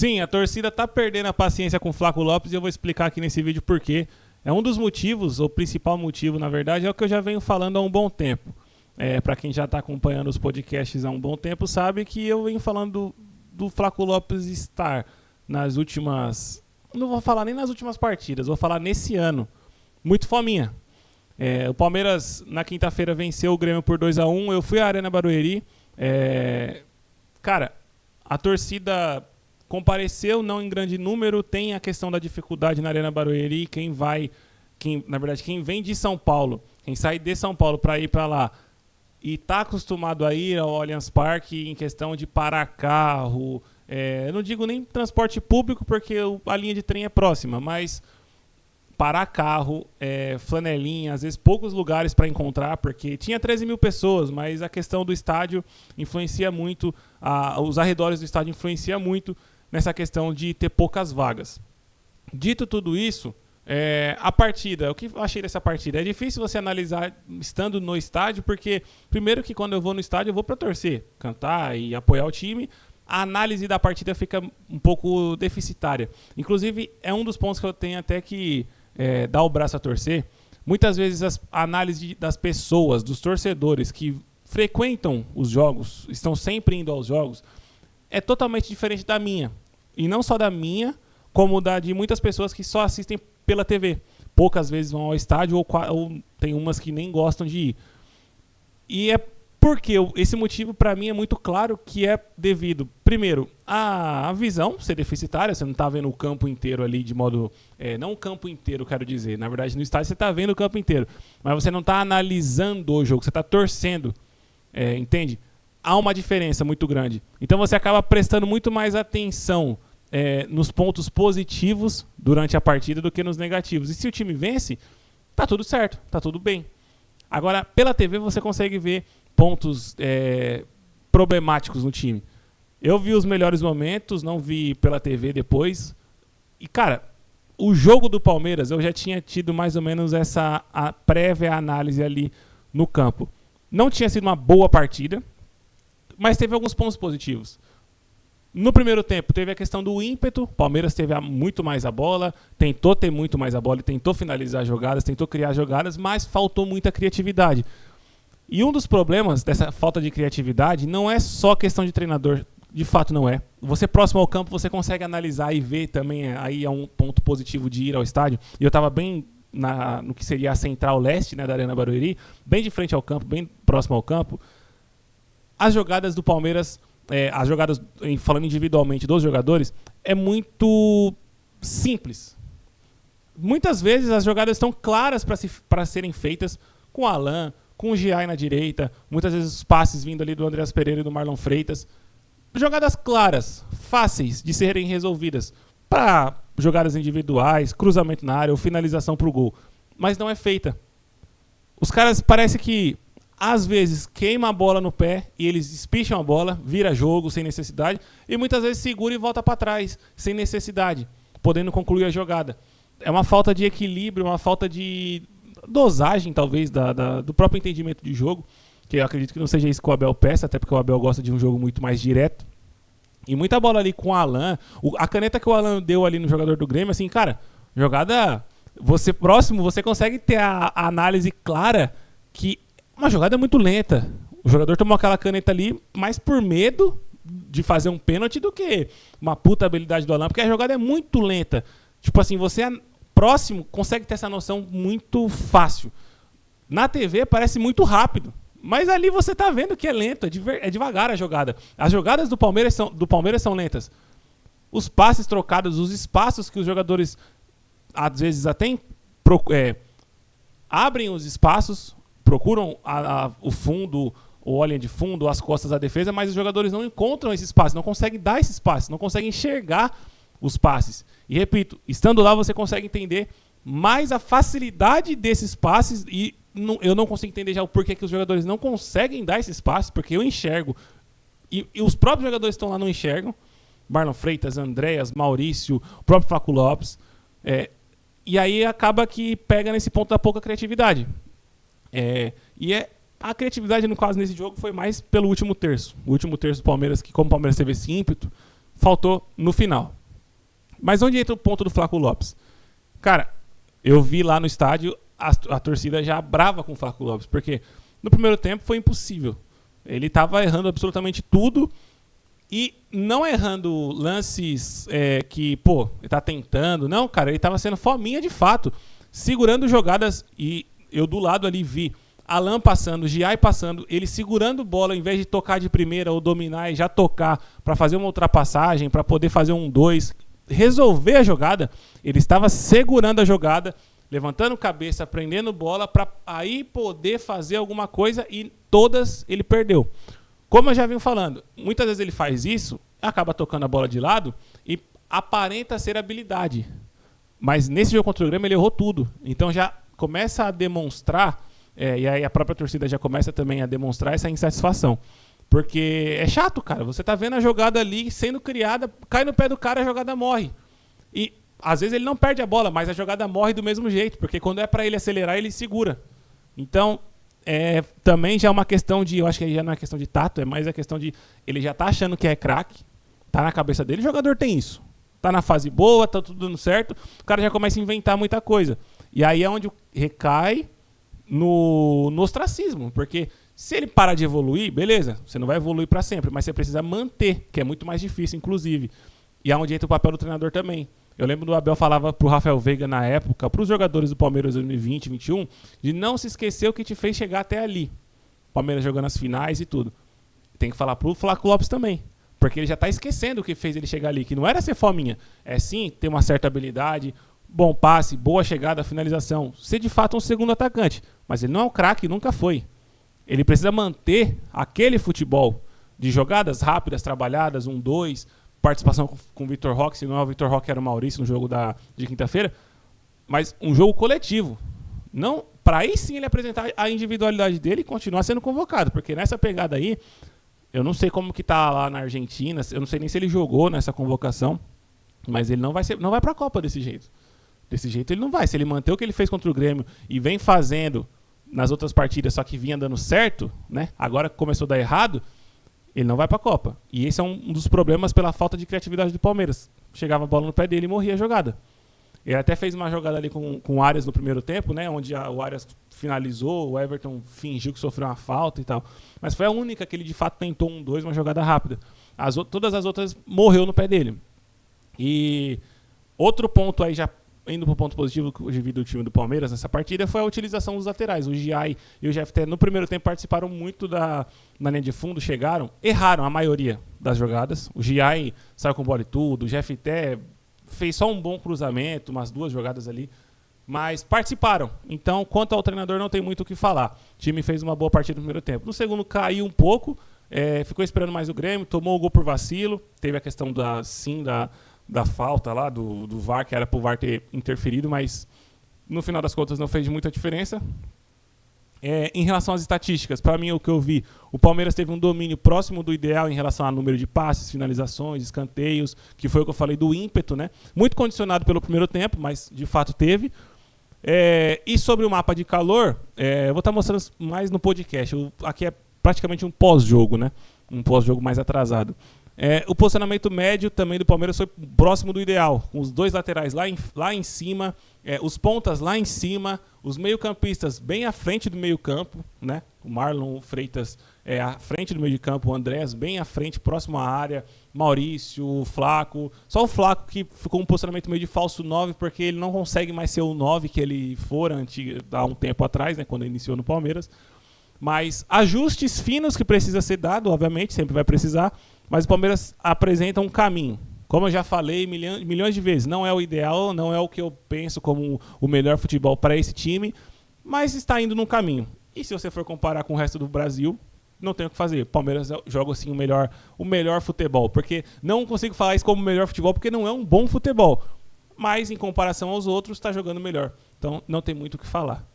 Sim, a torcida tá perdendo a paciência com o Flaco Lopes e eu vou explicar aqui nesse vídeo por quê. É um dos motivos, ou principal motivo, na verdade, é o que eu já venho falando há um bom tempo. Para quem já está acompanhando os podcasts há um bom tempo, sabe que eu venho falando do Flaco Lopes estar nas últimas... Não vou falar nem nas últimas partidas, vou falar nesse ano. Muito fominha. O Palmeiras, na quinta-feira, venceu o Grêmio por 2-1. Eu fui à Arena Barueri. Cara, a torcida compareceu, não em grande número. Tem a questão da dificuldade na Arena Barueri. Quem vem de São Paulo, quem sai de São Paulo para ir para lá e está acostumado a ir ao Allianz Parque em questão de parar carro, eu não digo nem transporte público porque a linha de trem é próxima, mas parar carro, flanelinha, às vezes poucos lugares para encontrar, porque tinha 13 mil pessoas, mas a questão do estádio influencia muito, os arredores do estádio influenciam muito nessa questão de ter poucas vagas. Dito tudo isso, a partida, o que eu achei dessa partida? É difícil você analisar estando no estádio, porque primeiro que quando eu vou no estádio eu vou para torcer, cantar e apoiar o time. A análise da partida fica um pouco deficitária. Inclusive, é um dos pontos que eu tenho até que dar o braço a torcer. Muitas vezes a análise das pessoas, dos torcedores que frequentam os jogos, estão sempre indo aos jogos, é totalmente diferente da minha. E não só da minha, como da de muitas pessoas que só assistem pela TV. Poucas vezes vão ao estádio ou tem umas que nem gostam de ir. E é porque esse motivo para mim é muito claro que é devido, primeiro, à visão ser deficitária. Você não está vendo o campo inteiro ali de modo... não o campo inteiro, quero dizer. Na verdade, no estádio você está vendo o campo inteiro. Mas você não está analisando o jogo, você está torcendo. Entende? Há uma diferença muito grande. Então você acaba prestando muito mais atenção nos pontos positivos durante a partida do que nos negativos. E se o time vence, tá tudo certo, tá tudo bem. Agora, pela TV você consegue ver pontos problemáticos no time. Eu vi os melhores momentos, não vi pela TV depois. E, cara, o jogo do Palmeiras, eu já tinha tido mais ou menos essa prévia análise ali no campo. Não tinha sido uma boa partida, mas teve alguns pontos positivos. No primeiro tempo, teve a questão do ímpeto. O Palmeiras teve muito mais a bola, tentou ter muito mais a bola, tentou finalizar jogadas, tentou criar jogadas, mas faltou muita criatividade. E um dos problemas dessa falta de criatividade não é só questão de treinador, de fato não é. Você próximo ao campo, você consegue analisar e ver também, aí é um ponto positivo de ir ao estádio. E eu estava bem no que seria a central leste, né, da Arena Barueri, bem de frente ao campo, bem próximo ao campo. As jogadas do Palmeiras... as jogadas, falando individualmente dos jogadores, é muito simples. Muitas vezes as jogadas estão claras para serem feitas com o Alan, com o Giai na direita, muitas vezes os passes vindo ali do Andreas Pereira e do Marlon Freitas. Jogadas claras, fáceis de serem resolvidas para jogadas individuais, cruzamento na área ou finalização para o gol. Mas não é feita. Os caras parece que às vezes queima a bola no pé e eles espicham a bola, vira jogo sem necessidade, e muitas vezes segura e volta para trás sem necessidade, podendo concluir a jogada. É uma falta de equilíbrio, uma falta de dosagem talvez do próprio entendimento de jogo, que eu acredito que não seja isso que o Abel peça, até porque o Abel gosta de um jogo muito mais direto. E muita bola ali com o Alan, a caneta que o Alan deu ali no jogador do Grêmio, assim, cara, jogada, você consegue ter a análise clara que uma jogada muito lenta. O jogador tomou aquela caneta ali mais por medo de fazer um pênalti do que uma puta habilidade do Alan, porque a jogada é muito lenta. Tipo assim, você próximo consegue ter essa noção muito fácil. Na TV parece muito rápido, mas ali você tá vendo que é lento, é devagar a jogada. As jogadas do Palmeiras são lentas. Os passes trocados, os espaços que os jogadores às vezes até abrem os espaços, procuram o fundo, ou a linha de fundo, as costas da defesa, mas os jogadores não encontram esse espaço, não conseguem dar esse espaço, não conseguem enxergar os passes. E repito, estando lá você consegue entender mais a facilidade desses passes e eu não consigo entender já o porquê que os jogadores não conseguem dar esses passes, porque eu enxergo. E os próprios jogadores que estão lá não enxergam. Marlon Freitas, Andréas, Maurício, o próprio Flaco Lopes. E aí acaba que pega nesse ponto da pouca criatividade. A criatividade, no caso, nesse jogo foi mais pelo último terço. O último terço do Palmeiras, que como o Palmeiras teve esse ímpeto, faltou no final. Mas onde entra o ponto do Flaco Lopes? Cara, eu vi lá no estádio a torcida já brava com o Flaco Lopes, porque no primeiro tempo foi impossível. Ele estava errando absolutamente tudo e não errando lances que, ele tá tentando. Não, cara, ele estava sendo fominha de fato, segurando jogadas, e eu do lado ali vi Alan passando, Giai passando, ele segurando bola, ao invés de tocar de primeira ou dominar e já tocar para fazer uma ultrapassagem, para poder fazer 1-2, resolver a jogada. Ele estava segurando a jogada, levantando cabeça, prendendo bola, para aí poder fazer alguma coisa, e todas ele perdeu. Como eu já venho falando, muitas vezes ele faz isso, acaba tocando a bola de lado e aparenta ser habilidade. Mas nesse jogo contra o Grêmio ele errou tudo. Então já começa a demonstrar, e aí a própria torcida já começa também a demonstrar essa insatisfação. Porque é chato, cara. Você tá vendo a jogada ali sendo criada, cai no pé do cara, a jogada morre. E às vezes ele não perde a bola, mas a jogada morre do mesmo jeito, porque quando é para ele acelerar, ele segura. Então, também já é uma questão de, eu acho que já não é questão de tato, é mais a questão de, ele já tá achando que é craque, tá na cabeça dele, o jogador tem isso. Tá na fase boa, tá tudo dando certo, o cara já começa a inventar muita coisa. E aí é onde recai no ostracismo, porque se ele parar de evoluir, beleza, você não vai evoluir para sempre, mas você precisa manter, que é muito mais difícil, inclusive. E é onde entra o papel do treinador também. Eu lembro do Abel falava pro Rafael Veiga na época, pros jogadores do Palmeiras 2020, 2021, de não se esquecer o que te fez chegar até ali. Palmeiras jogando as finais e tudo. Tem que falar pro Flaco Lopes também, porque ele já tá esquecendo o que fez ele chegar ali, que não era ser fominha, é sim ter uma certa habilidade, bom passe, boa chegada, finalização, ser de fato um segundo atacante, mas ele não é um craque, nunca foi. Ele precisa manter aquele futebol de jogadas rápidas, trabalhadas, 1-2, participação com o Vitor Roque, se não é o Vitor Roque, era o Maurício no jogo de quinta-feira, mas um jogo coletivo. Não, para aí sim ele apresentar a individualidade dele e continuar sendo convocado, porque nessa pegada aí, eu não sei como que tá lá na Argentina, eu não sei nem se ele jogou nessa convocação, mas ele não vai para a Copa desse jeito. Desse jeito ele não vai. Se ele manter o que ele fez contra o Grêmio e vem fazendo nas outras partidas, só que vinha dando certo, né? Agora que começou a dar errado, ele não vai para a Copa. E esse é um dos problemas pela falta de criatividade do Palmeiras. Chegava a bola no pé dele e morria a jogada. Ele até fez uma jogada ali com o Arias no primeiro tempo, né? Onde o Arias finalizou, o Everton fingiu que sofreu uma falta e tal. Mas foi a única que ele de fato tentou 1-2, uma jogada rápida. Todas as outras morreu no pé dele. E outro ponto aí, já indo para o ponto positivo do time do Palmeiras nessa partida, foi a utilização dos laterais. O Giai e o Jefté no primeiro tempo participaram muito na linha de fundo, erraram a maioria das jogadas. O Giai saiu com bola e tudo, o Jefté fez só um bom cruzamento, umas 2 jogadas ali, mas participaram. Então, quanto ao treinador, não tem muito o que falar. O time fez uma boa partida no primeiro tempo. No segundo, caiu um pouco, ficou esperando mais o Grêmio, tomou o gol por vacilo, teve a questão da falta lá, do VAR, que era pro VAR ter interferido, mas no final das contas não fez muita diferença. Em relação às estatísticas, para mim o que eu vi, o Palmeiras teve um domínio próximo do ideal em relação ao número de passes, finalizações, escanteios, que foi o que eu falei do ímpeto, né? Muito condicionado pelo primeiro tempo, mas de fato teve. E sobre o mapa de calor, eu vou estar mostrando mais no podcast. Aqui é praticamente um pós-jogo, né? Um pós-jogo mais atrasado. O posicionamento médio também do Palmeiras foi próximo do ideal, com os 2 laterais lá em cima, os pontas lá em cima, os meio-campistas bem à frente do meio-campo, né? O Marlon Freitas à frente do meio-campo, o Andrés bem à frente, próximo à área, Maurício, o Flaco. Só o Flaco que ficou um posicionamento meio de falso 9, porque ele não consegue mais ser o 9 que ele fora há um tempo atrás, né? Quando ele iniciou no Palmeiras. Mas ajustes finos que precisa ser dado, obviamente, sempre vai precisar, mas o Palmeiras apresenta um caminho. Como eu já falei milhões de vezes, não é o ideal, não é o que eu penso como o melhor futebol para esse time, mas está indo num caminho. E se você for comparar com o resto do Brasil, não tem o que fazer. O Palmeiras joga assim o melhor futebol, porque não consigo falar isso como o melhor futebol, porque não é um bom futebol, mas em comparação aos outros está jogando melhor. Então não tem muito o que falar.